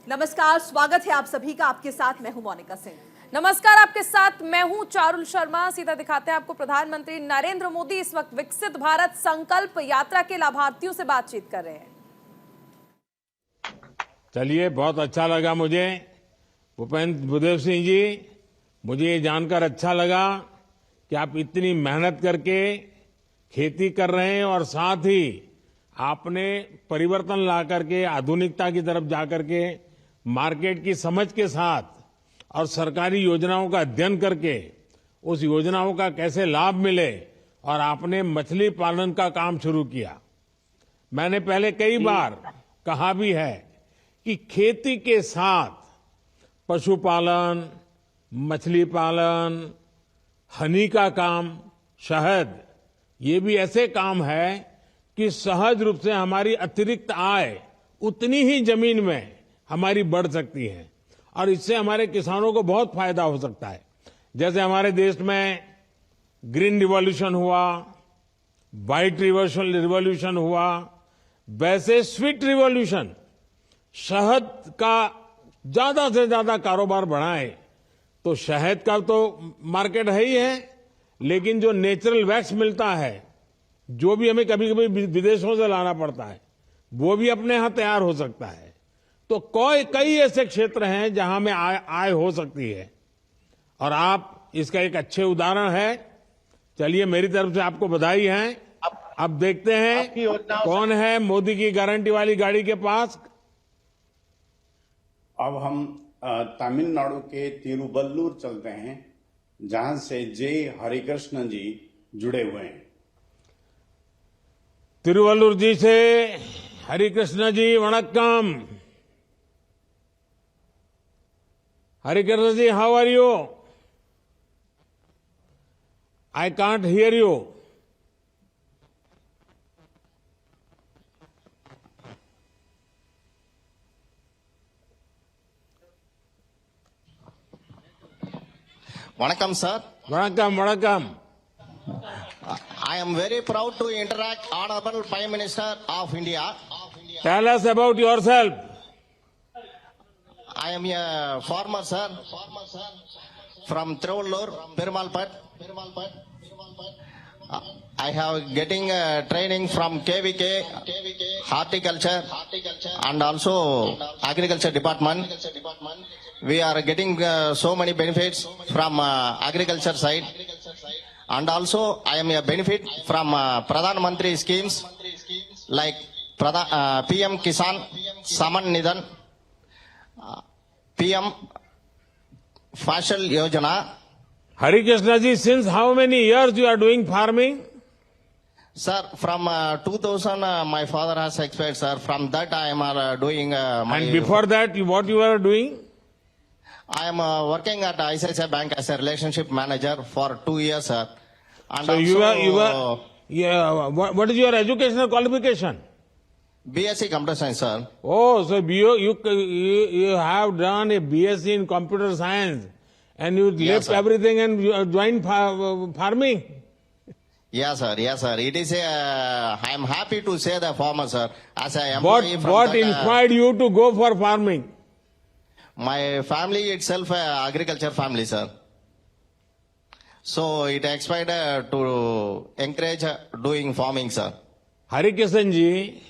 नमस्कार, स्वागत है आप सभी का। आपके साथ मैं हूं मोनिका सिंह। नमस्कार, आपके साथ मैं हूं चारुल शर्मा। सीधा दिखाते हैं आपको प्रधानमंत्री नरेंद्र मोदी इस वक्त विकसित भारत संकल्प यात्रा के लाभार्थियों से बातचीत कर रहे हैं। चलिए, बहुत अच्छा लगा मुझे भूपेंद्र भूदेव सिंह जी, मुझे ये जानकर अच्छा लगा कि आप इतनी मेहनत करके खेती कर रहे हैं और साथ ही आपने परिवर्तन ला करके आधुनिकता की तरफ जाकर के मार्केट की समझ के साथ और सरकारी योजनाओं का अध्ययन करके उस योजनाओं का कैसे लाभ मिले और आपने मछली पालन का काम शुरू किया। मैंने पहले कई बार कहा भी है कि खेती के साथ पशुपालन, मछली पालन, हनी का काम, शहद, ये भी ऐसे काम है कि सहज रूप से हमारी अतिरिक्त आय उतनी ही जमीन में हमारी बढ़ सकती है और इससे हमारे किसानों को बहुत फायदा हो सकता है। जैसे हमारे देश में ग्रीन रिवॉल्यूशन हुआ, व्हाइट रिवॉल्यूशन हुआ, वैसे स्वीट रिवॉल्यूशन, शहद का ज्यादा से ज्यादा कारोबार बढ़ाए तो शहद का तो मार्केट है ही है, लेकिन जो नेचुरल वैक्स मिलता है, जो भी हमें कभी कभी विदेशों से लाना पड़ता है, वो भी अपने यहां तैयार हो सकता है। तो कई ऐसे क्षेत्र हैं जहां में आय हो सकती है और आप इसका एक अच्छे उदाहरण है। चलिए, मेरी तरफ से आपको बधाई है। अब देखते हैं कौन है मोदी की गारंटी वाली गाड़ी के पास। अब हम तमिलनाडु के तिरुवल्लुर चलते हैं, जहां से जे हरिकृष्ण जी जुड़े हुए हैं। तिरुवल्लुर जी से हरिकृष्ण जी, वणक्कम। Harikrishna ji, how are you? I can't hear you. Vanakkam, sir. Vanakkam. I am very proud to interact Honorable Prime Minister of India. Tell us about yourself. I am a farmer, sir, from Tiruvallur, Perumalpat. I have getting training from KVK, horticulture, and also agriculture department. We are getting so many benefits from agriculture side. And also, I am a benefit from Pradhan Mantri schemes like PM Kisan Saman Nidhan, PM Fashal Yojana. Harikrishna ji, since how many years you are doing farming? Sir, from 2000, my father has expired, sir. From that, I am doing my... And before that, what you were doing? I am working at ICICI Bank as a relationship manager for 2 years, sir. And so also, what is your educational qualification? BSc Computer Science, sir. Oh, so you have done a BSc in Computer Science and you left everything and you joined farming? Yes, sir. Yes, sir. It is I am happy to say the farmer, sir. As I am. What inspired you to go for farming? My family itself, agriculture family, sir. So it expired to encourage doing farming, sir. Harikrishnan ji,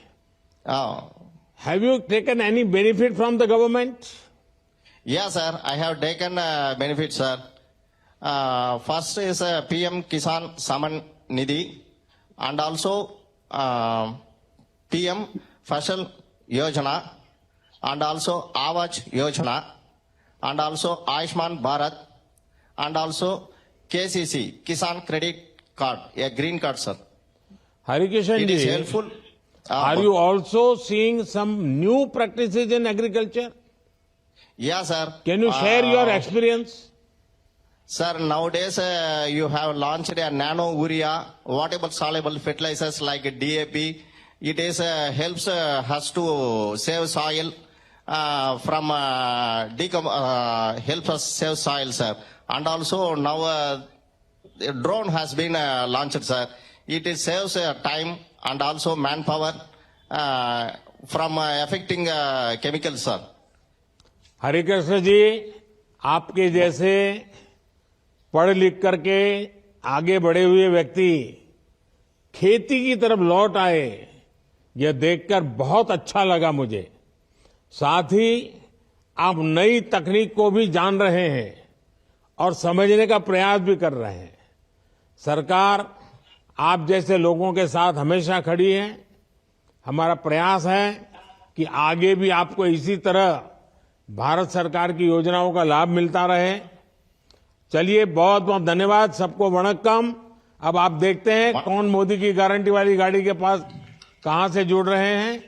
have you taken any benefit from the government? Yes, sir. I have taken benefit, sir. First is PM Kisan Saman Nidhi and also PM Fashal Yojana and also Avaj Yojana and also Ayushman Bharat and also KCC, Kisan Credit Card, a green card, sir. Harikrishnan It is ji, helpful. Are you also seeing some new practices in agriculture? Yes, sir. Can you share your experience? Sir, nowadays you have launched a nano urea, water soluble fertilizers like DAP. It is helps us to save soil from helps us save soil, sir. And also now a drone has been launched, sir. It saves time and also manpower from affecting chemicals, sir. Harikrishna ji, आपके जैसे पढ़ लिख करके आगे बढ़े हुए व्यक्ति खेती की तरफ लौट आए, यह देखकर बहुत अच्छा लगा मुझे। साथ ही आप नई तकनीक को भी जान रहे हैं और समझने का प्रयास भी कर रहे हैं। सरकार आप जैसे लोगों के साथ हमेशा खड़ी है। हमारा प्रयास है कि आगे भी आपको इसी तरह भारत सरकार की योजनाओं का लाभ मिलता रहे। चलिए, बहुत बहुत धन्यवाद, सबको वणक्कम। अब आप देखते हैं कौन मोदी की गारंटी वाली गाड़ी के पास कहां से जुड़ रहे हैं।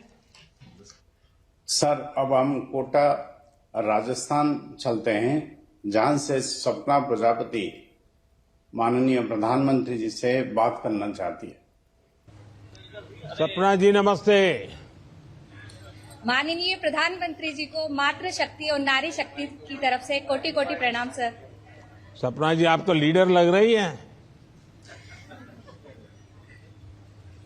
सर, अब हम कोटा राजस्थान चलते हैं, जहां से सपना प्रजापति माननीय प्रधानमंत्री जी से बात करना चाहती है। सपना जी, नमस्ते। माननीय प्रधानमंत्री जी को मातृ और नारी शक्ति की तरफ से कोटि कोटि प्रणाम सर। सपना जी, आप तो लीडर लग रही हैं।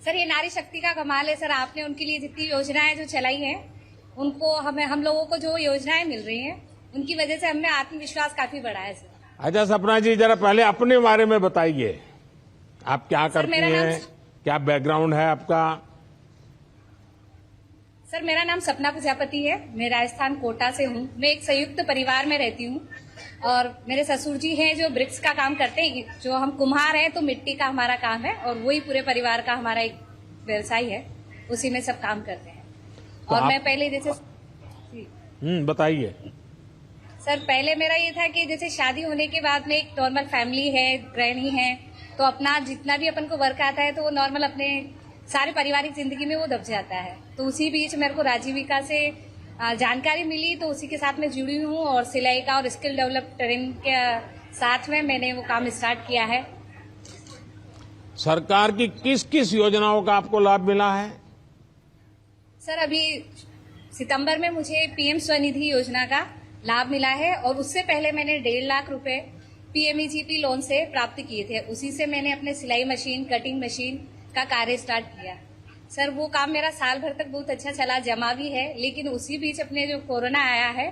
सर, ये नारी शक्ति का कमाल है सर। आपने उनके लिए जितनी योजनाएं जो चलाई हैं, उनको हम लोगों को जो योजनाएं मिल रही हैं, उनकी वजह से हमने आत्मविश्वास काफी बढ़ा है सर। अच्छा सपना जी, जरा पहले अपने बारे में बताइए, आप क्या करती मेरा हैं, क्या बैकग्राउंड है आपका? सर, मेरा नाम सपना प्रजापति है। मैं राजस्थान कोटा से हूँ। मैं एक संयुक्त परिवार में रहती हूँ और मेरे ससुर जी हैं जो ब्रिक्स का काम करते हैं। जो हम कुम्हार हैं, तो मिट्टी का हमारा काम है और वही पूरे परिवार का हमारा एक व्यवसाय है, उसी में सब काम करते हैं। तो और मैं पहले जैसे बताइए सर, पहले मेरा ये था कि जैसे शादी होने के बाद में एक नॉर्मल फैमिली है, गृहिणी है, तो अपना जितना भी अपन को वर्क आता है तो वो नॉर्मल अपने सारे पारिवारिक जिंदगी में वो दब जाता है। तो उसी बीच मेरे को राजीविका से जानकारी मिली, तो उसी के साथ मैं जुड़ी हूँ और सिलाई का और स्किल डेवलप ट्रेनिंग के साथ में मैंने वो काम स्टार्ट किया है। सरकार की किस किस योजनाओं का आपको लाभ मिला है? सर, अभी सितंबर में मुझे पीएम स्वनिधि योजना का लाभ मिला है और उससे पहले मैंने 1.5 लाख रुपए पीएमईजीपी लोन से प्राप्त किए थे। उसी से मैंने अपने सिलाई मशीन, कटिंग मशीन का कार्य स्टार्ट किया। सर, वो काम मेरा साल भर तक बहुत अच्छा चला, जमा भी है। लेकिन उसी बीच अपने जो कोरोना आया है,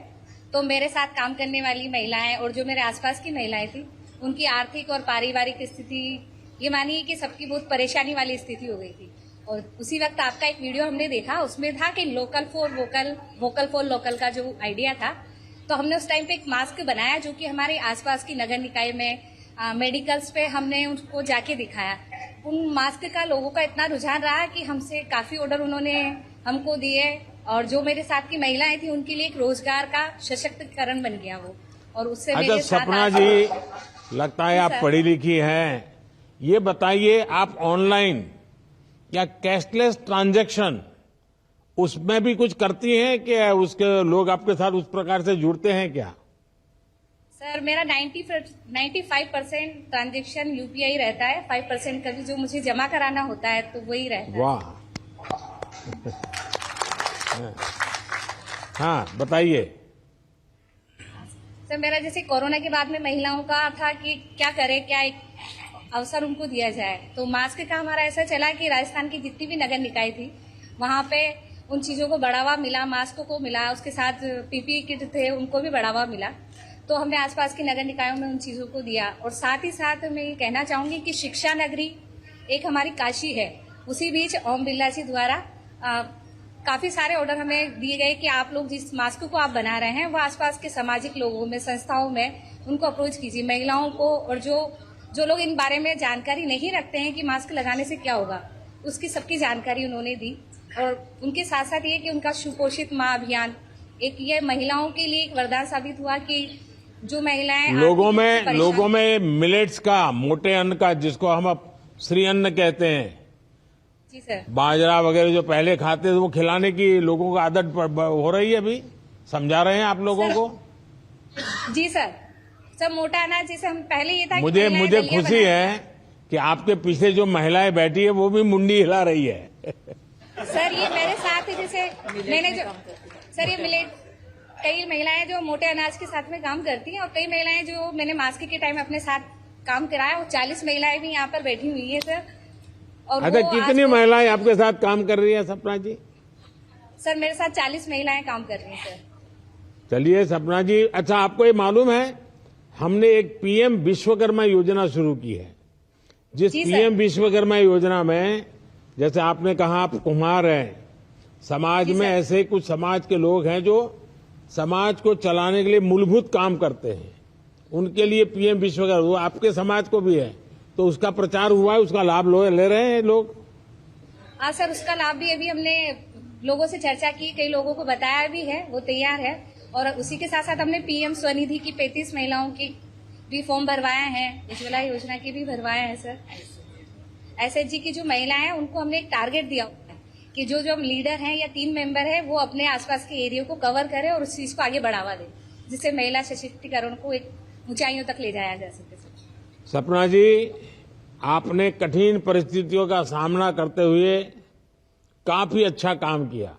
तो मेरे साथ काम करने वाली महिलाएं और जो मेरे आसपास की महिलाएं थी, उनकी आर्थिक और पारिवारिक स्थिति, ये मानिए कि सबकी बहुत परेशानी वाली स्थिति हो गई थी। और उसी वक्त आपका एक वीडियो हमने देखा, उसमें था कि local for vocal, vocal for local का जो आइडिया था, तो हमने उस टाइम पे एक मास्क बनाया जो कि हमारे आसपास की नगर निकाय में मेडिकल्स पे हमने उनको जाके दिखाया। उन मास्क का लोगों का इतना रुझान रहा कि हमसे काफी ऑर्डर उन्होंने हमको दिए और जो मेरे साथ की महिलाएं थी उनके लिए एक रोजगार का सशक्तिकरण बन गया वो। और उससे अच्छा सपना जी, लगता है आप पढ़ी लिखी हैं, ये बताइए आप ऑनलाइन या कैशलेस ट्रांजैक्शन उसमें भी कुछ करती हैं क्या? उसके लोग आपके साथ उस प्रकार से जुड़ते हैं क्या? सर, मेरा 95% ट्रांजैक्शन यूपीआई रहता है। 5% का भी जो मुझे जमा कराना होता है तो वही रहता है। वाह। हाँ, बताइए। सर, मेरा जैसे कोरोना के बाद में महिलाओं का था कि क्या करें, क्या एक अवसर उनको दिया जाए, तो मास्क का हमारा ऐसा चला कि राजस्थान की जितनी भी नगर निकाय थी वहां पे उन चीजों को बढ़ावा मिला, मास्क को मिला, उसके साथ पीपीई किट थे उनको भी बढ़ावा मिला। तो हमने आसपास की नगर निकायों में उन चीजों को दिया। और साथ ही साथ मैं ये कहना चाहूंगी कि शिक्षा नगरी एक हमारी काशी है। उसी बीच ओम बिरला जी द्वारा काफी सारे ऑर्डर हमें दिए गए कि आप लोग जिस मास्क को आप बना रहे हैं वो आसपास के सामाजिक लोगों में, संस्थाओं में उनको अप्रोच कीजिए, महिलाओं को। और जो लोग इन बारे में जानकारी नहीं रखते हैं कि मास्क लगाने से क्या होगा, उसकी सबकी जानकारी उन्होंने दी। और उनके साथ साथ ये कि उनका सुपोषित माँ अभियान, एक ये महिलाओं के लिए एक वरदान साबित हुआ कि जो महिलाएं लोगों में मिलेट्स का, मोटे अन्न का, जिसको हम अब श्री अन्न कहते हैं, जी सर, बाजरा वगैरह जो पहले खाते थे, वो खिलाने की लोगों को आदत हो रही है। अभी समझा रहे हैं आप लोगों को? जी सर। सब मोटा अनाज जैसे हम पहले ये था कि मुझे खुशी है कि आपके पीछे जो महिलाएं बैठी है वो भी मुंडी हिला रही है। सर, ये मेरे साथ ही जैसे मैंने जो सर ये मिलेट, कई महिलाएं जो मोटे अनाज के साथ में काम करती हैं और कई महिलाएं जो मैंने मास्क के टाइम अपने साथ काम कराया, वो 40 महिलाएं भी यहाँ पर बैठी हुई है सर। और अच्छा, कितनी महिलाएं आपके साथ काम कर रही है सपना जी? सर, मेरे साथ 40 महिलाएं काम कर रही हैं सर। चलिए सपना जी, अच्छा आपको ये मालूम है हमने एक पीएम विश्वकर्मा योजना शुरू की है। जिस जी सर। पीएम विश्वकर्मा योजना में जैसे आपने कहा आप कुम्हार हैं, समाज जी में सर। ऐसे कुछ समाज के लोग हैं जो समाज को चलाने के लिए मूलभूत काम करते हैं, उनके लिए पीएम विश्वकर्मा, वो आपके समाज को भी है, तो उसका प्रचार हुआ है, उसका लाभ ले रहे हैं लोग। हाँ सर, उसका लाभ भी अभी हमने लोगों से चर्चा की, कई लोगों को बताया भी है, वो तैयार है। और उसी के साथ साथ हमने पीएम स्वनिधि की 35 महिलाओं की भी फॉर्म भरवाए हैं, उज्ज्वला योजना की भी भरवाए हैं सर। एसएचजी की जो महिलाएं हैं उनको हमने एक टारगेट दिया हुआ है कि जो जो लीडर हैं या टीम मेंबर है वो अपने आसपास के एरिया को कवर करें और उस चीज को आगे बढ़ावा दें, जिससे महिला सशक्तिकरण को एक ऊंचाइयों तक ले जाया जा सके सर। सपना जी, आपने कठिन परिस्थितियों का सामना करते हुए काफी अच्छा काम किया।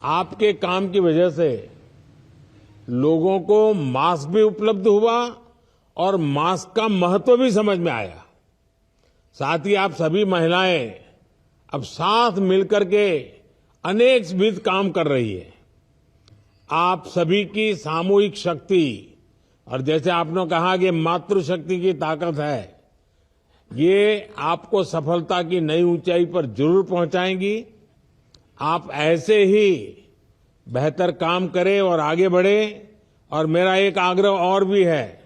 आपके काम की वजह से लोगों को मास्क भी उपलब्ध हुआ और मास्क का महत्व भी समझ में आया। साथ ही आप सभी महिलाएं अब साथ मिलकर के अनेक विध काम कर रही है। आप सभी की सामूहिक शक्ति और जैसे आपने कहा कि मातृशक्ति की ताकत है, ये आपको सफलता की नई ऊंचाई पर जरूर पहुंचाएंगी। आप ऐसे ही बेहतर काम करें और आगे बढ़े। और मेरा एक आग्रह और भी है,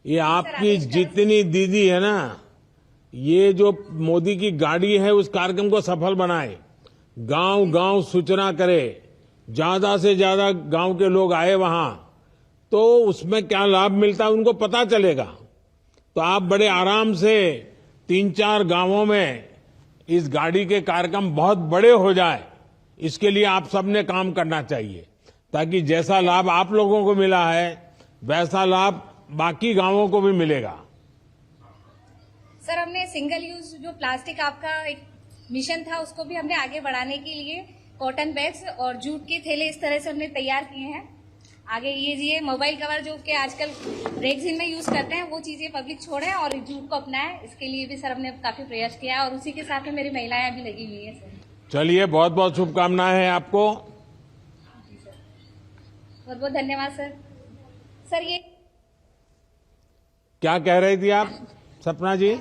ये आपकी जितनी दीदी है ना, ये जो मोदी की गाड़ी है उस कार्यक्रम को सफल बनाए, गांव गांव सूचना करे, ज्यादा से ज्यादा गांव के लोग आए वहां, तो उसमें क्या लाभ मिलता है उनको पता चलेगा। तो आप बड़े आराम से 3-4 गांवों में इस गाड़ी के कार्यक्रम बहुत बड़े हो जाए, इसके लिए आप सबने काम करना चाहिए, ताकि जैसा लाभ आप लोगों को मिला है वैसा लाभ बाकी गांवों को भी मिलेगा। सर, हमने सिंगल यूज जो प्लास्टिक आपका एक मिशन था उसको भी हमने आगे बढ़ाने के लिए कॉटन बैग्स और जूट के थैले इस तरह से हमने तैयार किए हैं। आगे ये मोबाइल कवर जो कि आजकल रेगजीन में यूज करते हैं वो चीजें पब्लिक छोड़े और जूट को अपनाए, इसके लिए भी सर हमने काफी प्रयास किया और उसी के साथ में मेरी महिलाएं भी लगी हुई है सर। चलिए, बहुत बहुत शुभकामनाएं हैं आपको। बहुत बहुत धन्यवाद सर। सर, ये क्या कह रही थी आप सपना जी?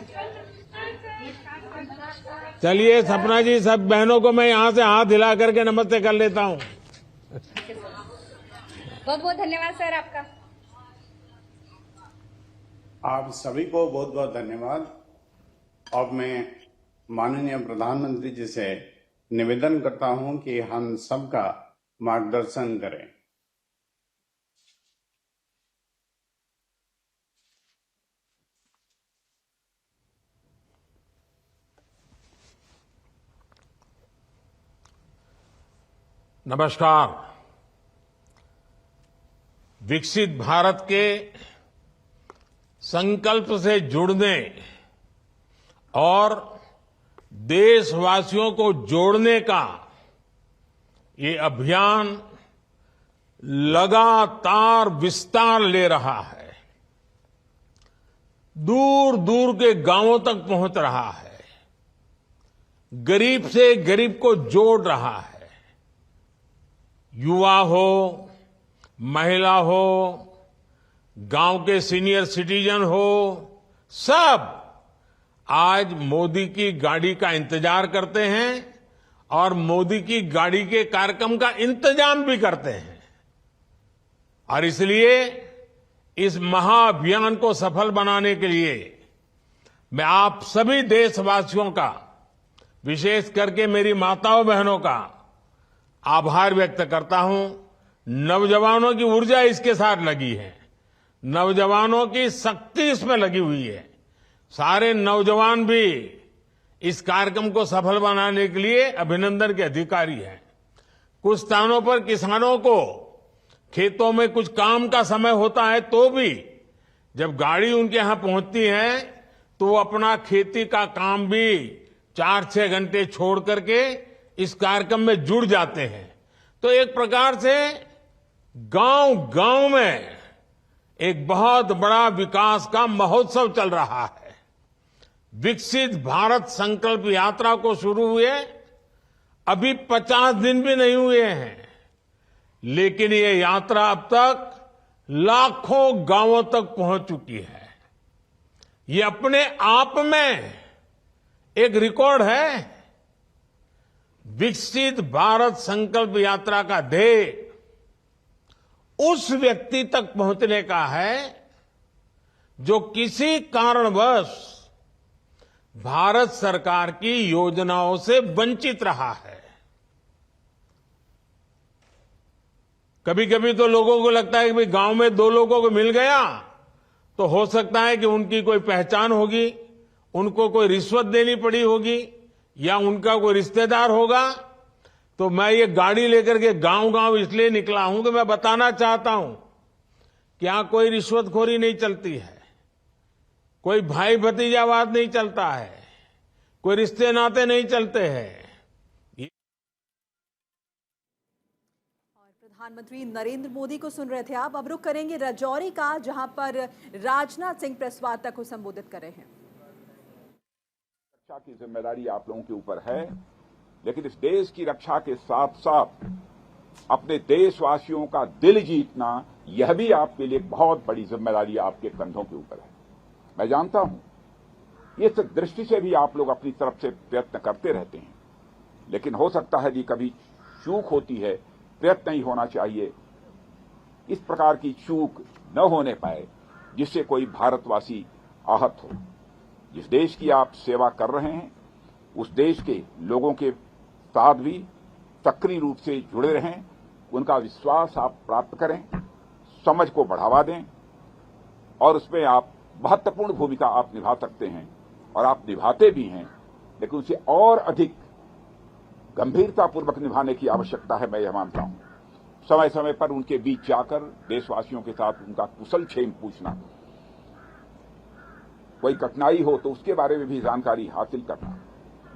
चलिए सपना जी, सब बहनों को मैं यहां से हाथ हिला करके नमस्ते कर लेता हूं। बहुत बहुत धन्यवाद सर आपका। आप सभी को बहुत बहुत धन्यवाद। अब मैं माननीय प्रधानमंत्री जी से निवेदन करता हूं कि हम सबका मार्गदर्शन करें। नमस्कार। विकसित भारत के संकल्प से जुड़ने और देशवासियों को जोड़ने का ये अभियान लगातार विस्तार ले रहा है, दूर दूर के गांवों तक पहुंच रहा है, गरीब से गरीब को जोड़ रहा है। युवा हो, महिला हो, गांव के सीनियर सिटीजन हो, सब आज मोदी की गाड़ी का इंतजार करते हैं और मोदी की गाड़ी के कार्यक्रम का इंतजाम भी करते हैं। और इसलिए इस महाअभियान को सफल बनाने के लिए मैं आप सभी देशवासियों का, विशेष करके मेरी माताओं बहनों का आभार व्यक्त करता हूं। नौजवानों की ऊर्जा इसके साथ लगी है, नौजवानों की शक्ति इसमें लगी हुई है। सारे नौजवान भी इस कार्यक्रम को सफल बनाने के लिए अभिनंदन के अधिकारी हैं। कुछ स्थानों पर किसानों को खेतों में कुछ काम का समय होता है, तो भी जब गाड़ी उनके यहां पहुंचती है तो वो अपना खेती का काम भी 4-6 घंटे छोड़ करके इस कार्यक्रम में जुड़ जाते हैं। तो एक प्रकार से गांव गांव में एक बहुत बड़ा विकास का महोत्सव चल रहा है। विकसित भारत संकल्प यात्रा को शुरू हुए अभी 50 दिन भी नहीं हुए हैं, लेकिन ये यात्रा अब तक लाखों गांवों तक पहुंच चुकी है। ये अपने आप में एक रिकॉर्ड है। विकसित भारत संकल्प यात्रा का ध्येय उस व्यक्ति तक पहुंचने का है जो किसी कारणवश भारत सरकार की योजनाओं से वंचित रहा है। कभी कभी तो लोगों को लगता है कि भाई गांव में 2 लोगों को मिल गया तो हो सकता है कि उनकी कोई पहचान होगी, उनको कोई रिश्वत देनी पड़ी होगी या उनका कोई रिश्तेदार होगा। तो मैं ये गाड़ी लेकर के गांव-गांव इसलिए निकला हूं कि मैं बताना चाहता हूं कि यहां कोई रिश्वतखोरी नहीं चलती है, कोई भाई भतीजावाद नहीं चलता है, कोई रिश्ते नाते नहीं चलते हैं। प्रधानमंत्री नरेंद्र मोदी को सुन रहे थे आप। अब रुख करेंगे राजौरी का, जहां पर राजनाथ सिंह प्रेस वार्ता को संबोधित कर रहे हैं। रक्षा की जिम्मेदारी आप लोगों के ऊपर है, लेकिन इस देश की रक्षा के साथ साथ अपने देशवासियों का दिल जीतना, यह भी आपके लिए बहुत बड़ी जिम्मेदारी आपके कंधों के ऊपर है। मैं जानता हूं इस दृष्टि से भी आप लोग अपनी तरफ से प्रयत्न करते रहते हैं, लेकिन हो सकता है कि कभी चूक होती है, प्रयत्न नहीं होना चाहिए। इस प्रकार की चूक न होने पाए जिससे कोई भारतवासी आहत हो। जिस देश की आप सेवा कर रहे हैं उस देश के लोगों के साथ भी सक्रिय रूप से जुड़े रहें, उनका विश्वास आप प्राप्त करें, समझ को बढ़ावा दें और उसमें आप महत्वपूर्ण भूमिका आप निभा सकते हैं और आप निभाते भी हैं, लेकिन उसे और अधिक गंभीरतापूर्वक निभाने की आवश्यकता है। मैं यह मानता हूं समय समय पर उनके बीच जाकर देशवासियों के साथ उनका कुशल क्षेम पूछना, कोई कठिनाई हो तो उसके बारे में भी जानकारी हासिल करना,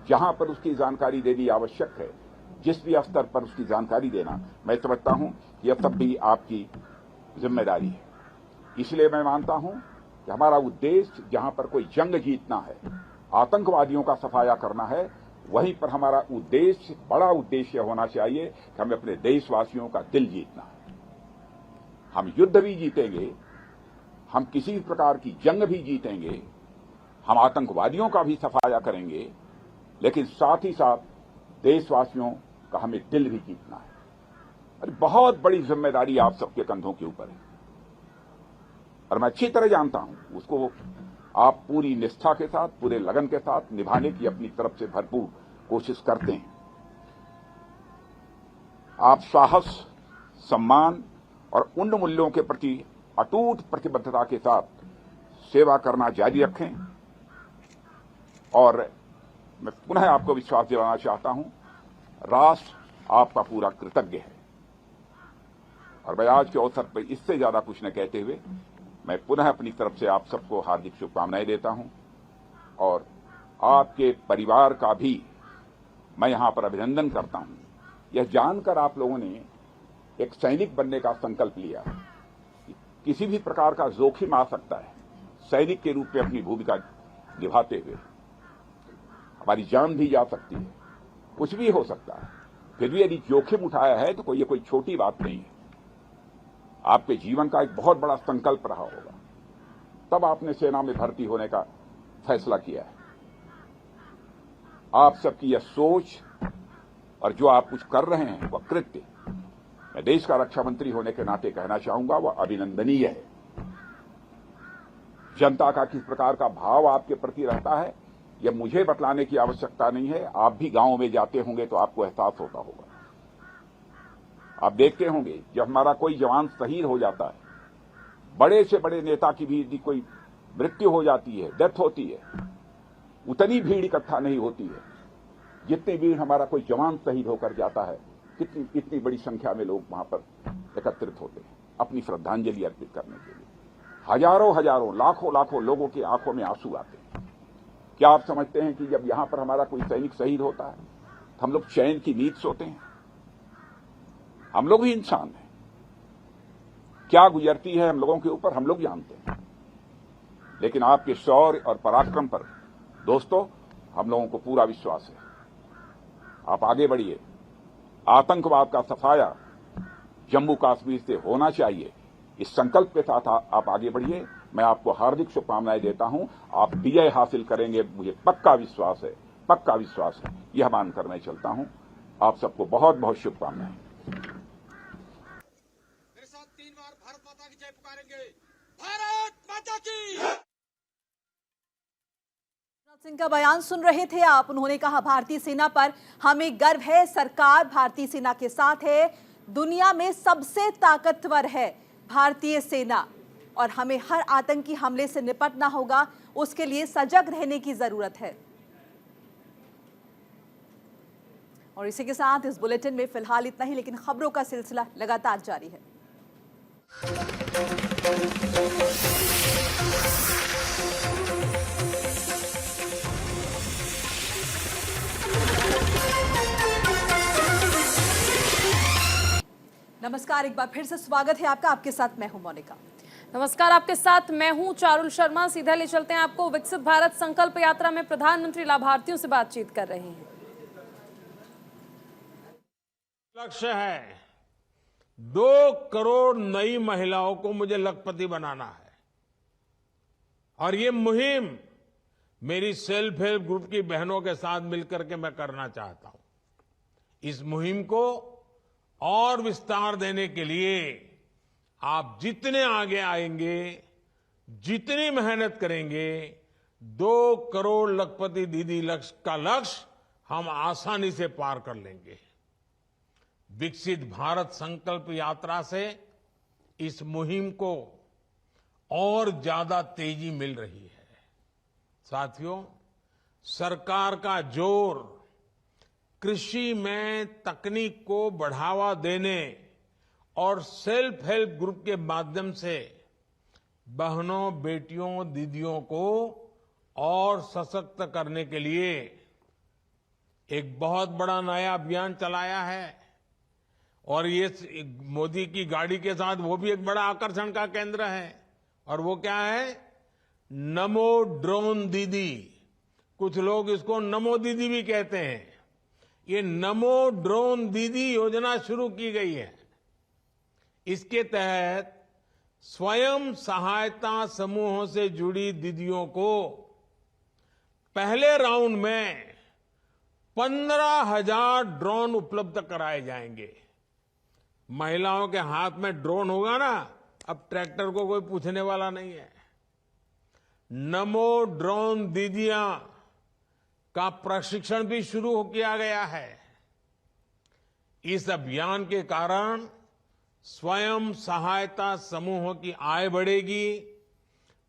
जहां पर उसकी जानकारी देनी आवश्यक है, जिस भी स्तर पर उसकी जानकारी देना, मैं समझता हूं यह सब भी आपकी जिम्मेदारी है। इसलिए मैं मानता हूं कि हमारा उद्देश्य जहां पर कोई जंग जीतना है, आतंकवादियों का सफाया करना है, वहीं पर हमारा उद्देश्य, बड़ा उद्देश्य होना चाहिए कि हमें अपने देशवासियों का दिल जीतना है। हम युद्ध भी जीतेंगे, हम किसी भी प्रकार की जंग भी जीतेंगे, हम आतंकवादियों का भी सफाया करेंगे, लेकिन साथ ही साथ देशवासियों का हमें दिल भी जीतना है। और बहुत बड़ी जिम्मेदारी आप सबके कंधों के ऊपर है और मैं अच्छी तरह जानता हूं उसको आप पूरी निष्ठा के साथ, पूरे लगन के साथ निभाने की अपनी तरफ से भरपूर कोशिश करते हैं। आप साहस, सम्मान और उन मूल्यों के प्रति अटूट प्रतिबद्धता के साथ सेवा करना जारी रखें और मैं पुनः आपको विश्वास दिलाना चाहता हूं, राष्ट्र आपका पूरा कृतज्ञ है। और मैं आज के अवसर पर इससे ज्यादा कुछ न कहते हुए मैं पुनः अपनी तरफ से आप सबको हार्दिक शुभकामनाएं देता हूं और आपके परिवार का भी मैं यहां पर अभिनंदन करता हूं। यह जानकर आप लोगों ने एक सैनिक बनने का संकल्प लिया। किसी भी प्रकार का जोखिम आ सकता है, सैनिक के रूप में अपनी भूमिका निभाते हुए हमारी जान भी जा सकती है, कुछ भी हो सकता है। फिर भी यदि जोखिम उठाया है तो ये कोई छोटी बात नहीं है, आपके जीवन का एक बहुत बड़ा संकल्प रहा होगा, तब आपने सेना में भर्ती होने का फैसला किया है। आप सबकी यह सोच और जो आप कुछ कर रहे हैं वह कृत्य, मैं देश का रक्षा मंत्री होने के नाते कहना चाहूंगा, वह अभिनंदनीय है। जनता का किस प्रकार का भाव आपके प्रति रहता है यह मुझे बतलाने की आवश्यकता नहीं है। आप भी गांव में जाते होंगे तो आपको एहसास होता होगा। आप देखते होंगे जब हमारा कोई जवान शहीद हो जाता है, बड़े से बड़े नेता की भी यदि कोई मृत्यु हो जाती है, डेथ होती है, उतनी भीड़ इकट्ठा नहीं होती है जितनी भीड़ हमारा कोई जवान शहीद होकर जाता है। इतनी बड़ी संख्या में लोग वहां पर एकत्रित होते हैं अपनी श्रद्धांजलि अर्पित करने के लिए। हजारों हजारों, लाखों लाखों लोगों की आंखों में आंसू आते हैं। क्या आप समझते हैं कि जब यहां पर हमारा कोई सैनिक शहीद होता है तो हम लोग चैन की नींद सोते हैं? हम लोग भी इंसान हैं, क्या गुजरती है हम लोगों के ऊपर हम लोग जानते हैं। लेकिन आपके शौर्य और पराक्रम पर दोस्तों हम लोगों को पूरा विश्वास है। आप आगे बढ़िए, आतंकवाद का सफाया जम्मू कश्मीर से होना चाहिए। इस संकल्प के साथ आप आगे बढ़िए। मैं आपको हार्दिक शुभकामनाएं देता हूं। आप विजय हासिल करेंगे, मुझे पक्का विश्वास है, पक्का विश्वास है। यह मानकर मैं चलता हूं। आप सबको बहुत बहुत शुभकामनाएं। मेरे साथ 3 बार भारत माता की जय पुकारेंगे। भारत माता की। राजनाथ सिंह का बयान सुन रहे थे आप। उन्होंने कहा भारतीय सेना पर हमें गर्व है, सरकार भारतीय सेना के साथ है, दुनिया में सबसे ताकतवर है भारतीय सेना और हमें हर आतंकी हमले से निपटना होगा, उसके लिए सजग रहने की जरूरत है। और इसी के साथ इस बुलेटिन में फिलहाल इतना ही, लेकिन खबरों का सिलसिला लगातार जारी है। नमस्कार, एक बार फिर से स्वागत है आपका। आपके साथ मैं हूं मोनिका। नमस्कार, आपके साथ मैं हूं चारुल शर्मा। सीधा ले चलते हैं आपको। विकसित भारत संकल्प यात्रा में प्रधानमंत्री लाभार्थियों से बातचीत कर रहे हैं। लक्ष्य है 2 करोड़ नई महिलाओं को मुझे लखपति बनाना है और ये मुहिम मेरी सेल्फ हेल्प ग्रुप की बहनों के साथ मिलकर के मैं करना चाहता हूं। इस मुहिम को और विस्तार देने के लिए आप जितने आगे आएंगे, जितनी मेहनत करेंगे, 2 करोड़ लखपति दीदी का लक्ष्य हम आसानी से पार कर लेंगे। विकसित भारत संकल्प यात्रा से इस मुहिम को और ज्यादा तेजी मिल रही है। साथियों, सरकार का जोर कृषि में तकनीक को बढ़ावा देने और सेल्फ हेल्प ग्रुप के माध्यम से बहनों, बेटियों, दीदियों को और सशक्त करने के लिए एक बहुत बड़ा नया अभियान चलाया है। और ये मोदी की गाड़ी के साथ वो भी एक बड़ा आकर्षण का केंद्र है। और वो क्या है? नमो ड्रोन दीदी। कुछ लोग इसको नमो दीदी भी कहते हैं। ये नमो ड्रोन दीदी योजना शुरू की गई है। इसके तहत स्वयं सहायता समूहों से जुड़ी दीदियों को पहले राउंड में 15,000 ड्रोन उपलब्ध कराए जाएंगे। महिलाओं के हाथ में ड्रोन होगा ना, अब ट्रैक्टर को कोई पूछने वाला नहीं है। नमो ड्रोन दीदियां का प्रशिक्षण भी शुरू किया गया है। इस अभियान के कारण स्वयं सहायता समूहों की आय बढ़ेगी,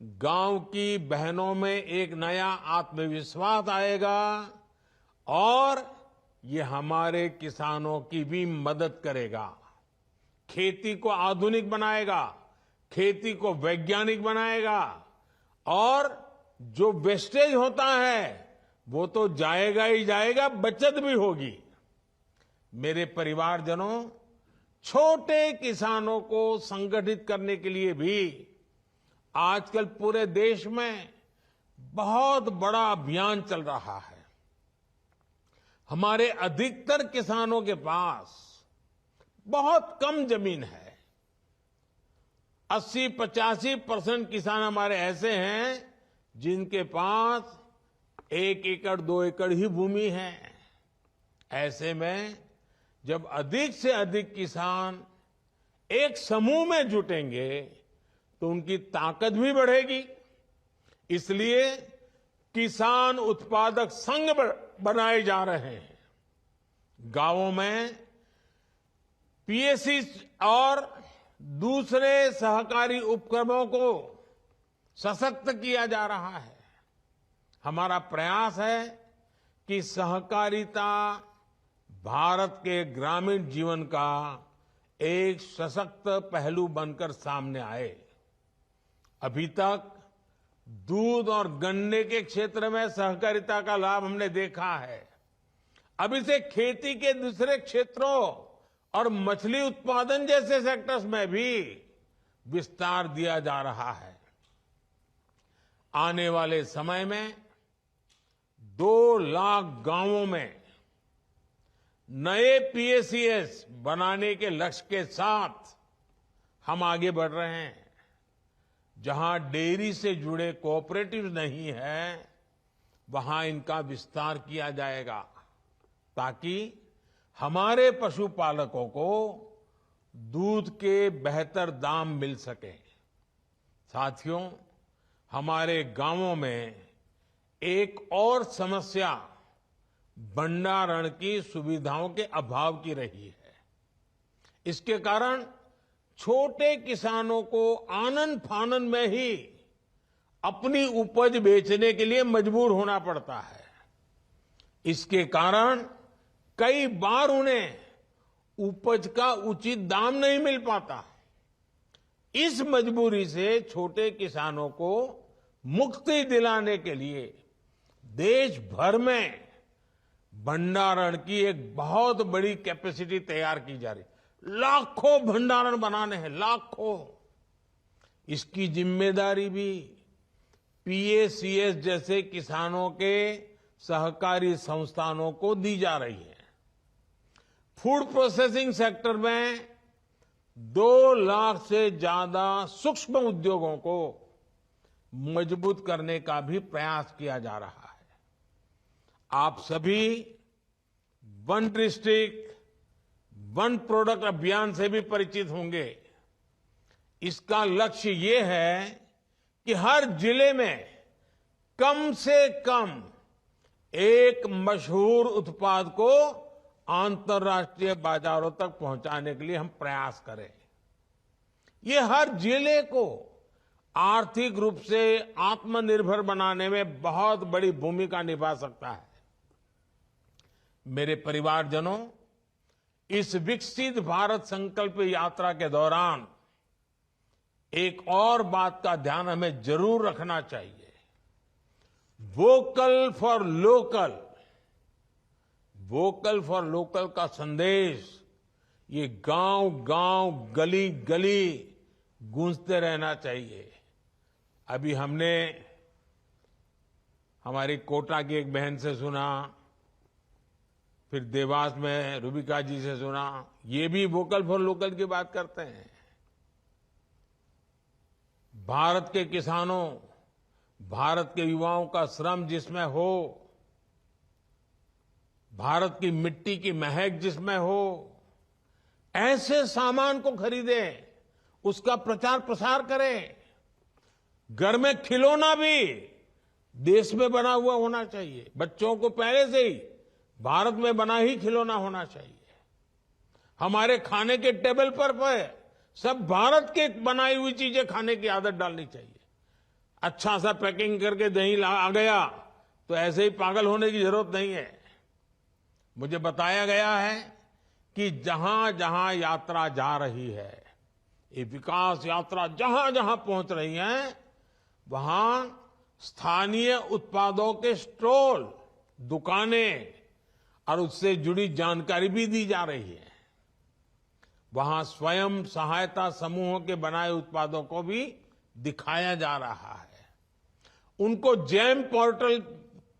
गांव की बहनों में एक नया आत्मविश्वास आएगा और ये हमारे किसानों की भी मदद करेगा। खेती को आधुनिक बनाएगा, खेती को वैज्ञानिक बनाएगा और जो वेस्टेज होता है वो तो जाएगा ही जाएगा, बचत भी होगी। मेरे परिवारजनों, छोटे किसानों को संगठित करने के लिए भी आजकल पूरे देश में बहुत बड़ा अभियान चल रहा है। हमारे अधिकतर किसानों के पास बहुत कम जमीन है। 80-85% किसान हमारे ऐसे हैं जिनके पास 1 एकड़ 2 एकड़ ही भूमि है। ऐसे में जब अधिक से अधिक किसान एक समूह में जुटेंगे तो उनकी ताकत भी बढ़ेगी। इसलिए किसान उत्पादक संघ बनाए जा रहे हैं। गांवों में पीएससी और दूसरे सहकारी उपक्रमों को सशक्त किया जा रहा है। हमारा प्रयास है कि सहकारिता भारत के ग्रामीण जीवन का एक सशक्त पहलू बनकर सामने आए। अभी तक दूध और गन्ने के क्षेत्र में सहकारिता का लाभ हमने देखा है। अब इसे खेती के दूसरे क्षेत्रों और मछली उत्पादन जैसे सेक्टर्स में भी विस्तार दिया जा रहा है। आने वाले समय में 2 लाख गांवों में नए पीएसीएस बनाने के लक्ष्य के साथ हम आगे बढ़ रहे हैं। जहां डेयरी से जुड़े कोऑपरेटिव नहीं है, वहां इनका विस्तार किया जाएगा ताकि हमारे पशुपालकों को दूध के बेहतर दाम मिल सके। साथियों, हमारे गांवों में एक और समस्या भंडारण की सुविधाओं के अभाव की रही है। इसके कारण छोटे किसानों को आनन फानन में ही अपनी उपज बेचने के लिए मजबूर होना पड़ता है। इसके कारण कई बार उन्हें उपज का उचित दाम नहीं मिल पाता। इस मजबूरी से छोटे किसानों को मुक्ति दिलाने के लिए देश भर में भंडारण की एक बहुत बड़ी कैपेसिटी तैयार की जा रही है। लाखों भंडारण बनाने हैं, लाखों। इसकी जिम्मेदारी भी पीएसीएस जैसे किसानों के सहकारी संस्थानों को दी जा रही है। फूड प्रोसेसिंग सेक्टर में 2 लाख से ज्यादा सूक्ष्म उद्योगों को मजबूत करने का भी प्रयास किया जा रहा है। आप सभी वन डिस्ट्रिक्ट वन प्रोडक्ट अभियान से भी परिचित होंगे। इसका लक्ष्य ये है कि हर जिले में कम से कम एक मशहूर उत्पाद को अंतर्राष्ट्रीय बाजारों तक पहुंचाने के लिए हम प्रयास करें। ये हर जिले को आर्थिक रूप से आत्मनिर्भर बनाने में बहुत बड़ी भूमिका निभा सकता है। मेरे परिवारजनों, इस विकसित भारत संकल्प यात्रा के दौरान एक और बात का ध्यान हमें जरूर रखना चाहिए। Vocal for local, vocal for local का संदेश ये गांव गांव गली गली गूंजते रहना चाहिए। अभी हमने हमारी कोटा की एक बहन से सुना, फिर देवास में रूबिका जी से सुना, ये भी वोकल फॉर लोकल की बात करते हैं। भारत के किसानों, भारत के युवाओं का श्रम जिसमें हो, भारत की मिट्टी की महक जिसमें हो, ऐसे सामान को खरीदें, उसका प्रचार प्रसार करें। घर में खिलौना भी देश में बना हुआ होना चाहिए। बच्चों को पहले से ही भारत में बना ही खिलौना होना चाहिए। हमारे खाने के टेबल पर सब भारत के बनाई हुई चीजें खाने की आदत डालनी चाहिए। अच्छा सा पैकिंग करके दही आ गया तो ऐसे ही पागल होने की जरूरत नहीं है। मुझे बताया गया है कि जहां जहां यात्रा जा रही है, ये विकास यात्रा जहां जहां पहुंच रही है, वहां स्थानीय उत्पादों के स्टॉल, दुकानें और उससे जुड़ी जानकारी भी दी जा रही है। वहां स्वयं सहायता समूहों के बनाए उत्पादों को भी दिखाया जा रहा है। उनको जेम पोर्टल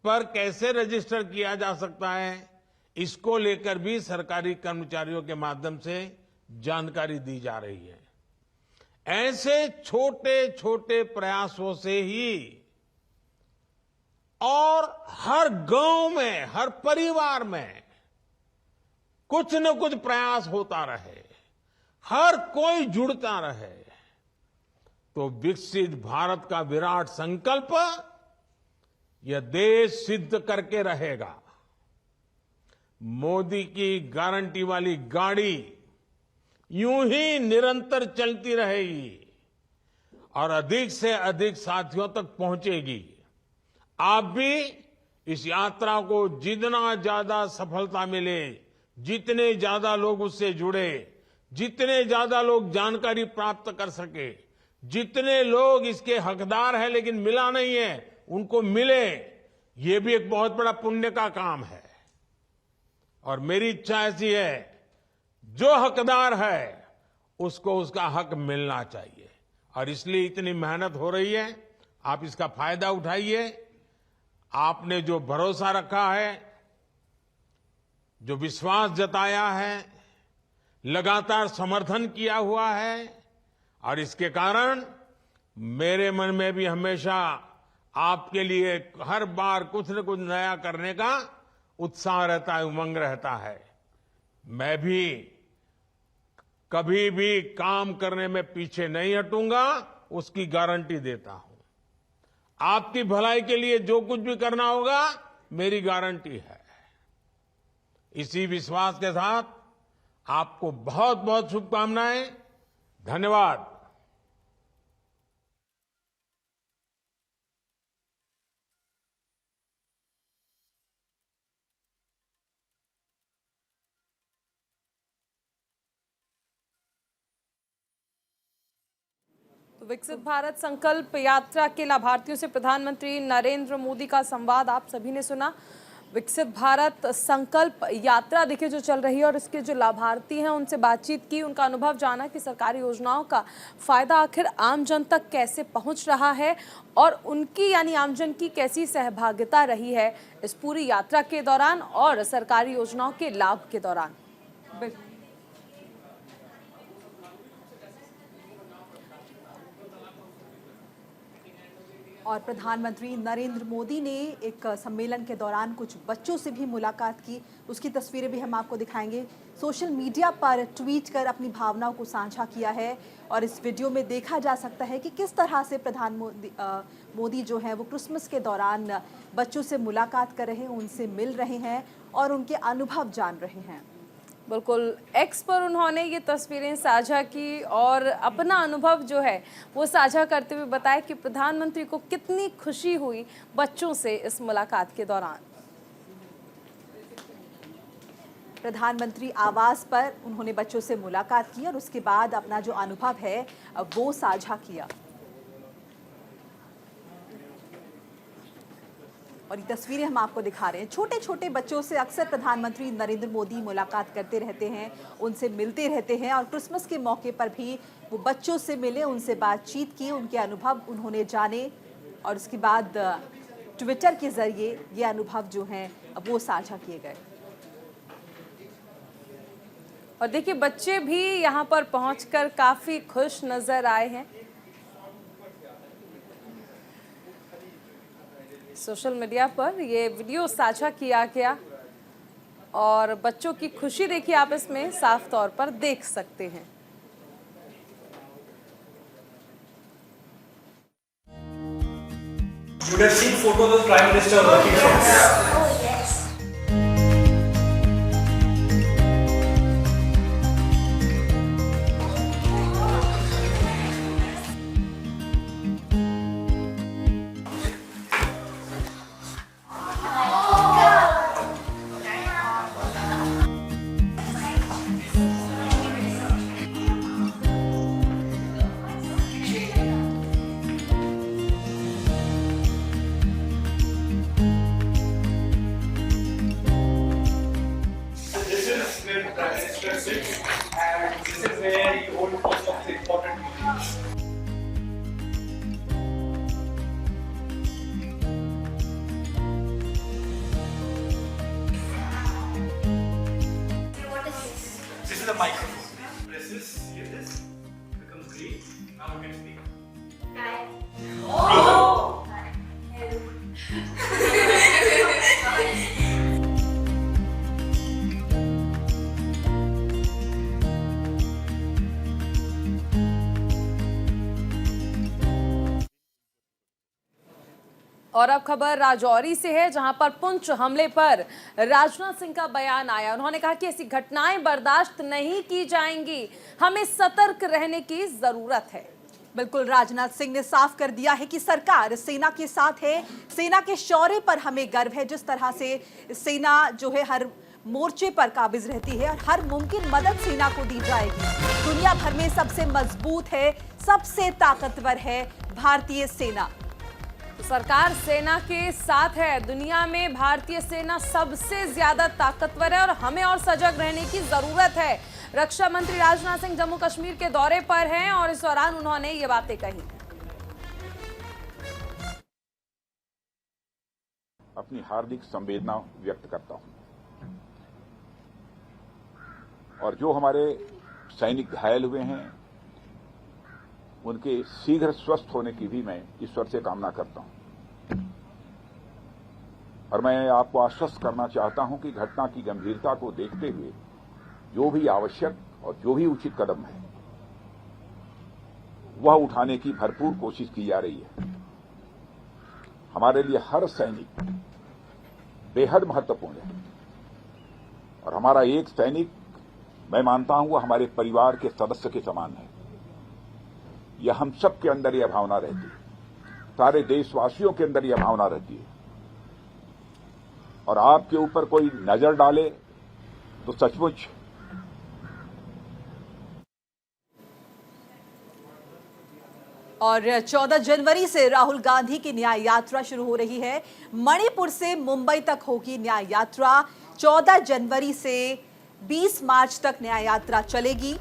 पर कैसे रजिस्टर किया जा सकता है, इसको लेकर भी सरकारी कर्मचारियों के माध्यम से जानकारी दी जा रही है। ऐसे छोटे छोटे प्रयासों से ही और हर गांव में, हर परिवार में कुछ न कुछ प्रयास होता रहे, हर कोई जुड़ता रहे, तो विकसित भारत का विराट संकल्प यह देश सिद्ध करके रहेगा। मोदी की गारंटी वाली गाड़ी यूं ही निरंतर चलती रहेगी और अधिक से अधिक साथियों तक पहुंचेगी। आप भी इस यात्रा को जितना ज्यादा सफलता मिले, जितने ज्यादा लोग उससे जुड़े, जितने ज्यादा लोग जानकारी प्राप्त कर सके, जितने लोग इसके हकदार हैं लेकिन मिला नहीं है, उनको मिले, ये भी एक बहुत बड़ा पुण्य का काम है। और मेरी इच्छा ऐसी है, जो हकदार है उसको उसका हक मिलना चाहिए और इसलिए इतनी मेहनत हो रही है। आप इसका फायदा उठाइए। आपने जो भरोसा रखा है, जो विश्वास जताया है, लगातार समर्थन किया हुआ है और इसके कारण मेरे मन में भी हमेशा आपके लिए हर बार कुछ न कुछ नया करने का उत्साह रहता है, उमंग रहता है। मैं भी कभी भी काम करने में पीछे नहीं हटूंगा, उसकी गारंटी देता हूं। आपकी भलाई के लिए जो कुछ भी करना होगा, मेरी गारंटी है। इसी विश्वास के साथ आपको बहुत बहुत शुभकामनाएं। धन्यवाद। तो विकसित भारत संकल्प यात्रा के लाभार्थियों से प्रधानमंत्री नरेंद्र मोदी का संवाद आप सभी ने सुना। विकसित भारत संकल्प यात्रा देखिए जो चल रही है और इसके जो लाभार्थी हैं उनसे बातचीत की, उनका अनुभव जाना कि सरकारी योजनाओं का फायदा आखिर आम जन तक कैसे पहुंच रहा है और उनकी यानी आमजन की कैसी सहभागिता रही है इस पूरी यात्रा के दौरान और सरकारी योजनाओं के लाभ के दौरान। और प्रधानमंत्री नरेंद्र मोदी ने एक सम्मेलन के दौरान कुछ बच्चों से भी मुलाकात की, उसकी तस्वीरें भी हम आपको दिखाएंगे। सोशल मीडिया पर ट्वीट कर अपनी भावनाओं को साझा किया है और इस वीडियो में देखा जा सकता है कि किस तरह से मोदी जो है वो क्रिसमस के दौरान बच्चों से मुलाकात कर रहे हैं, उनसे मिल रहे हैं और उनके अनुभव जान रहे हैं। बिल्कुल, एक्स पर उन्होंने ये तस्वीरें साझा की और अपना अनुभव जो है वो साझा करते हुए बताया कि प्रधानमंत्री को कितनी खुशी हुई बच्चों से इस मुलाकात के दौरान। प्रधानमंत्री आवास पर उन्होंने बच्चों से मुलाकात की और उसके बाद अपना जो अनुभव है वो साझा किया। और ये तस्वीरें हम आपको दिखा रहे हैं। छोटे छोटे बच्चों से अक्सर प्रधानमंत्री नरेंद्र मोदी मुलाकात करते रहते हैं, उनसे मिलते रहते हैं और क्रिसमस के मौके पर भी वो बच्चों से मिले, उनसे बातचीत की, उनके अनुभव उन्होंने जाने और उसके बाद ट्विटर के जरिए ये अनुभव जो हैं वो साझा किए गए। और देखिए बच्चे भी यहाँ पर पहुंचकर काफी खुश नजर आए हैं। सोशल मीडिया पर ये वीडियो साझा किया गया और बच्चों की खुशी देखिए आप इसमें साफ तौर पर देख सकते हैं। You would have seen photos of Prime Minister working from here. And this is where you hold most of the important meetings. What is this? This is a microphone. Press this, see this, becomes green. Now you can speak. Oh! और अब खबर राजौरी से है जहां पर पुंछ हमले पर राजनाथ सिंह का बयान आया। उन्होंने कहा कि ऐसी घटनाएं बर्दाश्त नहीं की जाएंगी, हमें सतर्क रहने की जरूरत है। बिल्कुल, राजनाथ सिंह ने साफ कर दिया है कि सरकार सेना के साथ है, सेना के शौर्य पर हमें गर्व है। जिस तरह से सेना जो है हर मोर्चे पर काबिज रहती है और हर मुमकिन मदद सेना को दी जाएगी। दुनिया भर में सबसे मजबूत है, सबसे ताकतवर है भारतीय सेना। तो सरकार सेना के साथ है, दुनिया में भारतीय सेना सबसे ज्यादा ताकतवर है और हमें और सजग रहने की जरूरत है। रक्षा मंत्री राजनाथ सिंह जम्मू कश्मीर के दौरे पर हैं और इस दौरान उन्होंने ये बातें कही। अपनी हार्दिक संवेदना व्यक्त करता हूं। और जो हमारे सैनिक घायल हुए हैं उनके शीघ्र स्वस्थ होने की भी मैं ईश्वर से कामना करता हूं। और मैं आपको आश्वस्त करना चाहता हूं कि घटना की गंभीरता को देखते हुए जो भी आवश्यक और जो भी उचित कदम है वह उठाने की भरपूर कोशिश की जा रही है। हमारे लिए हर सैनिक बेहद महत्वपूर्ण है और हमारा एक सैनिक, मैं मानता हूं, वह हमारे परिवार के सदस्य के समान है। यह हम सब के अंदर यह भावना रहती है, सारे देशवासियों के अंदर यह भावना रहती है। और आपके ऊपर कोई नजर डाले तो सचमुच और 14 जनवरी से राहुल गांधी की न्याय यात्रा शुरू हो रही है। मणिपुर से मुंबई तक होगी न्याय यात्रा। 14 जनवरी से 20 मार्च तक न्याय यात्रा चलेगी।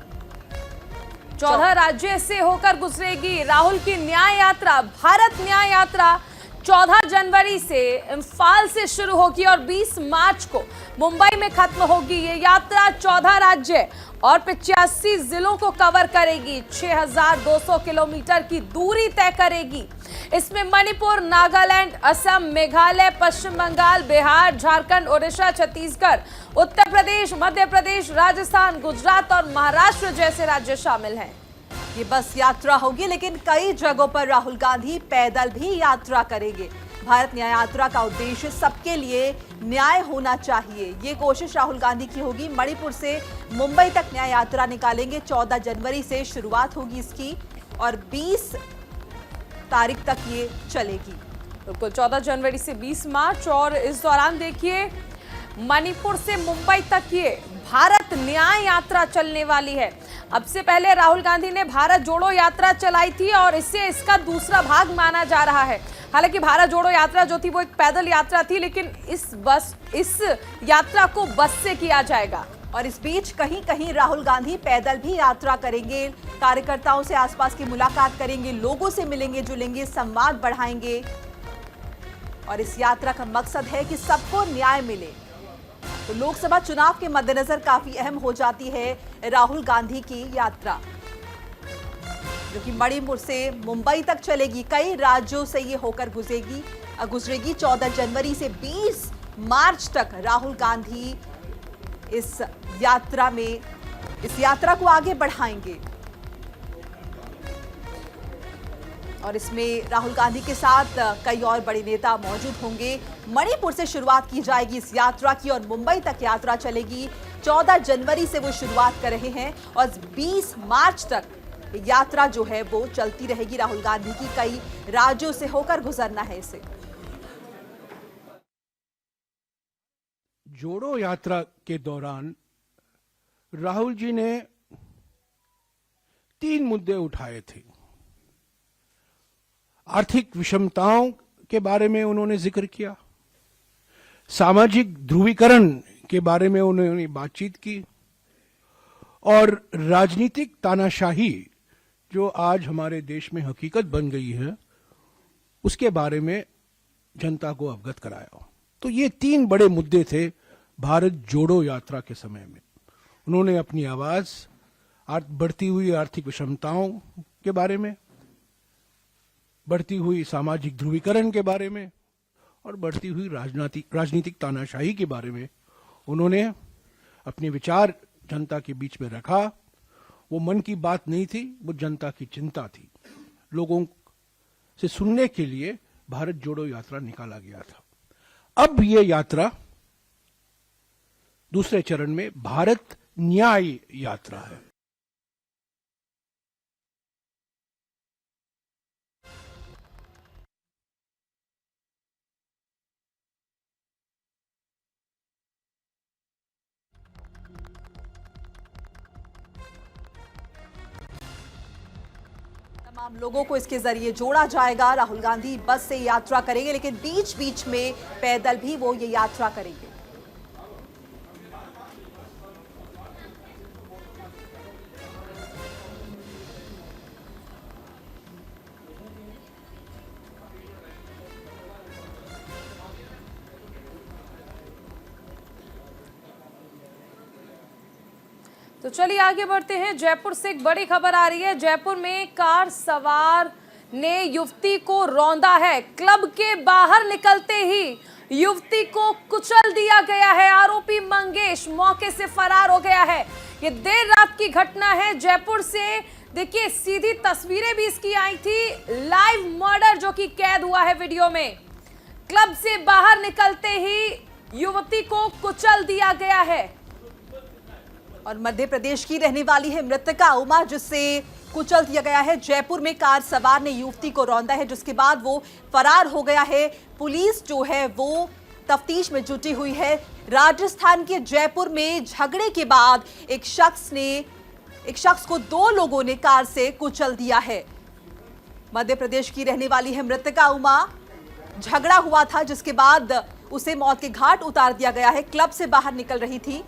14 राज्य से होकर गुजरेगी राहुल की न्याय यात्रा। भारत न्याय यात्रा 14 जनवरी से इम्फाल से शुरू होगी और 20 मार्च को मुंबई में खत्म होगी। ये यात्रा 14 राज्य और 85 जिलों को कवर करेगी। 6200 किलोमीटर की दूरी तय करेगी। इसमें मणिपुर, नागालैंड, असम, मेघालय, पश्चिम बंगाल, बिहार, झारखंड, ओडिशा, छत्तीसगढ़, उत्तर प्रदेश, मध्य प्रदेश, राजस्थान, गुजरात और महाराष्ट्र जैसे राज्य शामिल हैं। ये बस यात्रा होगी, लेकिन कई जगहों पर राहुल गांधी पैदल भी यात्रा करेंगे। भारत न्याय यात्रा का उद्देश्य सबके लिए न्याय होना चाहिए, ये कोशिश राहुल गांधी की होगी। मणिपुर से मुंबई तक न्याय यात्रा निकालेंगे। 14 जनवरी से शुरुआत होगी इसकी और 20 तारीख तक ये चलेगी। बिल्कुल, 14 जनवरी से 20 मार्च। और इस दौरान देखिए मणिपुर से मुंबई तक ये भारत न्याय यात्रा चलने वाली है। अब से पहले राहुल गांधी ने भारत जोड़ो यात्रा चलाई थी और इसे इसका दूसरा भाग माना जा रहा है। हालांकि भारत जोड़ो यात्रा जो थी वो एक पैदल यात्रा थी, लेकिन इस यात्रा को बस से किया जाएगा। और इस बीच कहीं कहीं राहुल गांधी पैदल भी यात्रा करेंगे। कार्यकर्ताओं से आसपास की मुलाकात करेंगे, लोगों से मिलेंगे जुलेंगे, संवाद बढ़ाएंगे। और इस यात्रा का मकसद है कि सबको न्याय मिले। तो लोकसभा चुनाव के मद्देनजर काफी अहम हो जाती है राहुल गांधी की यात्रा, जो कि मणिपुर से मुंबई तक चलेगी। कई राज्यों से ये होकर गुजरेगी। 14 जनवरी से 20 मार्च तक राहुल गांधी इस यात्रा को आगे बढ़ाएंगे। और इसमें राहुल गांधी के साथ कई और बड़े नेता मौजूद होंगे। मणिपुर से शुरुआत की जाएगी इस यात्रा की और मुंबई तक यात्रा चलेगी। 14 जनवरी से वो शुरुआत कर रहे हैं और 20 मार्च तक यात्रा जो है वो चलती रहेगी। राहुल गांधी की कई राज्यों से होकर गुजरना है इसे। जोड़ो यात्रा के दौरान राहुल जी ने 3 मुद्दे उठाए थे। आर्थिक विषमताओं के बारे में उन्होंने जिक्र किया, सामाजिक ध्रुवीकरण के बारे में उन्होंने बातचीत की और राजनीतिक तानाशाही जो आज हमारे देश में हकीकत बन गई है उसके बारे में जनता को अवगत कराया। तो ये 3 बड़े मुद्दे थे भारत जोड़ो यात्रा के समय में। उन्होंने अपनी आवाज बढ़ती हुई आर्थिक विषमताओं के बारे में, बढ़ती हुई सामाजिक ध्रुवीकरण के बारे में और बढ़ती हुई राजनीतिक तानाशाही के बारे में उन्होंने अपने विचार जनता के बीच में रखा। वो मन की बात नहीं थी, वो जनता की चिंता थी। लोगों से सुनने के लिए भारत जोड़ो यात्रा निकाला गया था। अब ये यात्रा दूसरे चरण में भारत न्याय यात्रा है। तमाम लोगों को इसके जरिए जोड़ा जाएगा। राहुल गांधी बस से यात्रा करेंगे, लेकिन बीच बीच में पैदल भी वो ये यात्रा करेंगे। तो चलिए आगे बढ़ते हैं। जयपुर से एक बड़ी खबर आ रही है। जयपुर में कार सवार ने युवती को रौंदा है। क्लब के बाहर निकलते ही युवती को कुचल दिया गया है। आरोपी मंगेश मौके से फरार हो गया है। ये देर रात की घटना है जयपुर से। देखिए सीधी तस्वीरें भी इसकी आई थी। लाइव मर्डर जो कि कैद हुआ है वीडियो में। क्लब से बाहर निकलते ही युवती को कुचल दिया गया है। और मध्य प्रदेश की रहने वाली है मृतका उमा, जिससे कुचल दिया गया है। जयपुर में कार सवार ने युवती को रौंदा है, जिसके बाद वो फरार हो गया है। पुलिस जो है वो तफ्तीश में जुटी हुई है। राजस्थान के जयपुर में झगड़े के बाद एक शख्स को दो लोगों ने कार से कुचल दिया है। मध्य प्रदेश की रहने वाली है मृतका उमा। झगड़ा हुआ था, जिसके बाद उसे मौत के घाट उतार दिया गया है। क्लब से बाहर निकल रही थी।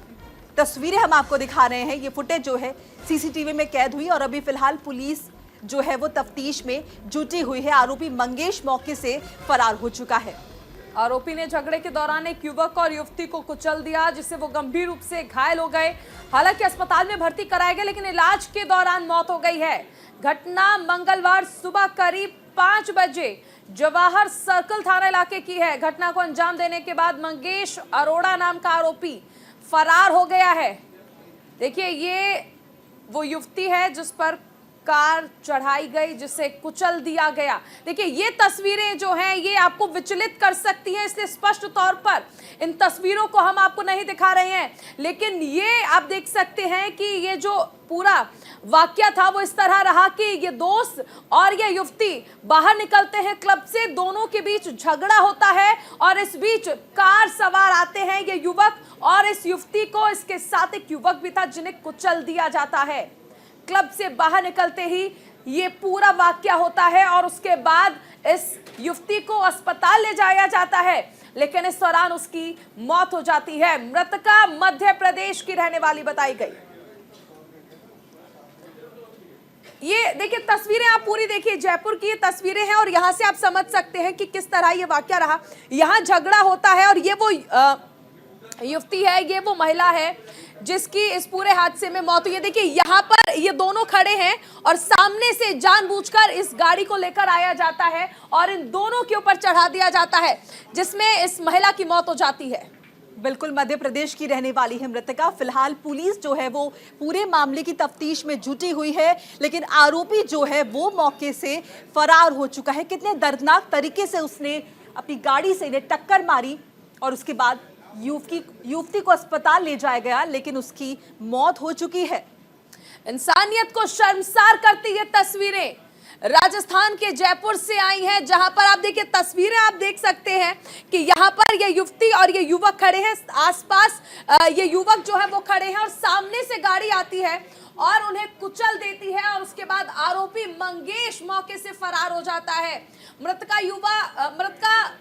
तस्वीरें हम आपको दिखा रहे हैं। ये फुटेज जो है सीसीटीवी में कैद हुई और अभी फिलहाल पुलिस जो है वो तफ्तीश में जुटी हुई है। आरोपी मंगेश मौके से फरार हो चुका है। आरोपी ने झगड़े के दौरान एक युवक और युवती को कुचल दिया, जिससे वो गंभीर रूप से घायल हो गए। हालांकि अस्पताल में भर्ती कराए गए, लेकिन इलाज के दौरान मौत हो गई है। घटना मंगलवार सुबह करीब 5 बजे जवाहर सर्कल थाना इलाके की है। घटना को अंजाम देने के बाद मंगेश अरोड़ा नाम का आरोपी फरार हो गया है। देखिए ये वो युवती है जिस पर कार चढ़ाई गई, जिसे कुचल दिया गया। देखिए ये तस्वीरें जो हैं ये आपको विचलित कर सकती हैं, इसलिए स्पष्ट तौर पर इन तस्वीरों को हम आपको नहीं दिखा रहे हैं। लेकिन ये आप देख सकते हैं कि ये जो पूरा वाकया था वो इस तरह रहा कि ये दोस्त और ये युवती बाहर निकलते हैं क्लब से। दोनों के बीच झगड़ा होता है और इस बीच कार सवार आते हैं ये युवक और इस युवती को, इसके साथ एक युवक भी था, जिन्हें कुचल दिया जाता है। क्लब से बाहर निकलते ही ये पूरा वाकया होता है और उसके बाद इस युवती को अस्पताल ले जाया जाता है, लेकिन इस दौरान उसकी मौत हो जाती है। मृतका मध्य प्रदेश की रहने वाली बताई गई। ये देखिए तस्वीरें आप पूरी देखिए, जयपुर की ये तस्वीरें हैं और यहां से आप समझ सकते हैं कि किस तरह ये वाकया रहा। यहां झगड़ा होता है और ये वो युवती है, ये वो महिला है जिसकी इस पूरे हादसे में मौत हुई है। देखिए यहाँ पर ये दोनों खड़े हैं और सामने से जानबूझकर इस गाड़ी को लेकर आया जाता है और इन दोनों के ऊपर चढ़ा दिया जाता है, जिसमें इस महिला की मौत हो जाती है। बिल्कुल मध्य प्रदेश की रहने वाली है मृतका। फिलहाल पुलिस जो है वो पूरे मामले की तफ्तीश में जुटी हुई है, लेकिन आरोपी जो है वो मौके से फरार हो चुका है। कितने दर्दनाक तरीके से उसने अपनी गाड़ी से इन्हें टक्कर मारी और उसके बाद युवती को अस्पताल ले जाया गया, लेकिन उसकी मौत हो चुकी है। इंसानियत को शर्मसार करती ये तस्वीरें राजस्थान के जयपुर से आई हैं, जहां पर आप देखिए तस्वीरें आप देख सकते हैं कि यहाँ पर ये युवती और ये युवक खड़े हैं। आसपास ये युवक जो है वो खड़े हैं और सामने से गाड़ी आती है और उन्हें कुचल देती है और उसके बाद आरोपी मंगेश मौके से फरार हो जाता है। मृतका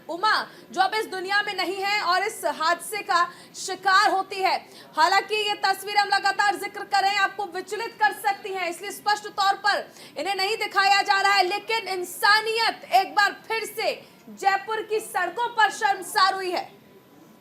उमा जो अब इस दुनिया में नहीं है और इस हादसे का शिकार होती है। हालांकि ये तस्वीरें हम लगातार जिक्र कर रहे हैं, आपको विचलित कर सकती हैं, इसलिए स्पष्ट तौर पर इन्हें नहीं दिखाया जा रहा है। लेकिन इंसानियत एक बार फिर से जयपुर की सड़कों पर शर्मसार हुई है।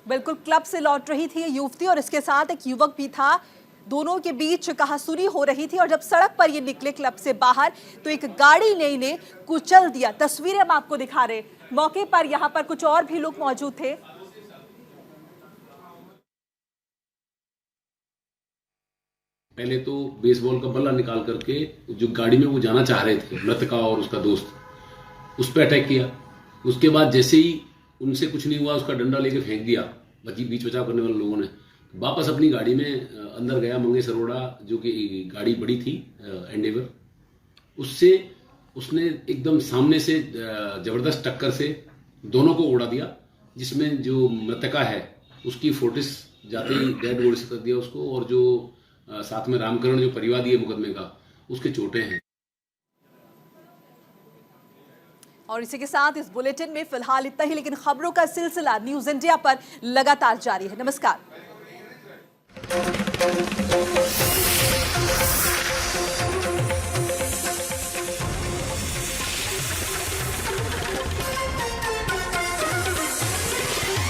बिल्कुल क्लब से लौट रही थी ये युवती और इसके साथ एक युवक भी था। दोनों के बीच कहासुनी हो रही थी और जब सड़क पर ये निकले क्लब से बाहर तो एक गाड़ी ने इन्हें कुचल दिया। तस्वीरें हम आपको दिखा रहे। मौके पर यहाँ पर कुछ और भी लोग मौजूद थे। पहले तो बेसबॉल का बल्ला निकाल करके जो गाड़ी में वो जाना चाह रहे थे मृतका और उसका दोस्त, उस पर अटैक किया। उसके बाद जैसे ही उनसे कुछ नहीं हुआ, उसका डंडा लेके फेंक दिया बीच बचाव करने वाले लोगों ने। वापस अपनी गाड़ी में अंदर गया मंगेश अरोड़ा, जो कि गाड़ी बड़ी थी एंडेवर, उससे उसने एकदम सामने से जबरदस्त टक्कर से दोनों को उड़ा दिया, जिसमें जो मृतका है उसकी फोर्टिस जाते ही डेड बॉडी से कर दिया उसको, और जो साथ में रामकरण जो परिवादी है मुकदमे का, उसके चोटें हैं। और इसी के साथ इस बुलेटिन में फिलहाल इतना ही, लेकिन खबरों का सिलसिला न्यूज़ इंडिया पर लगातार जारी है। नमस्कार।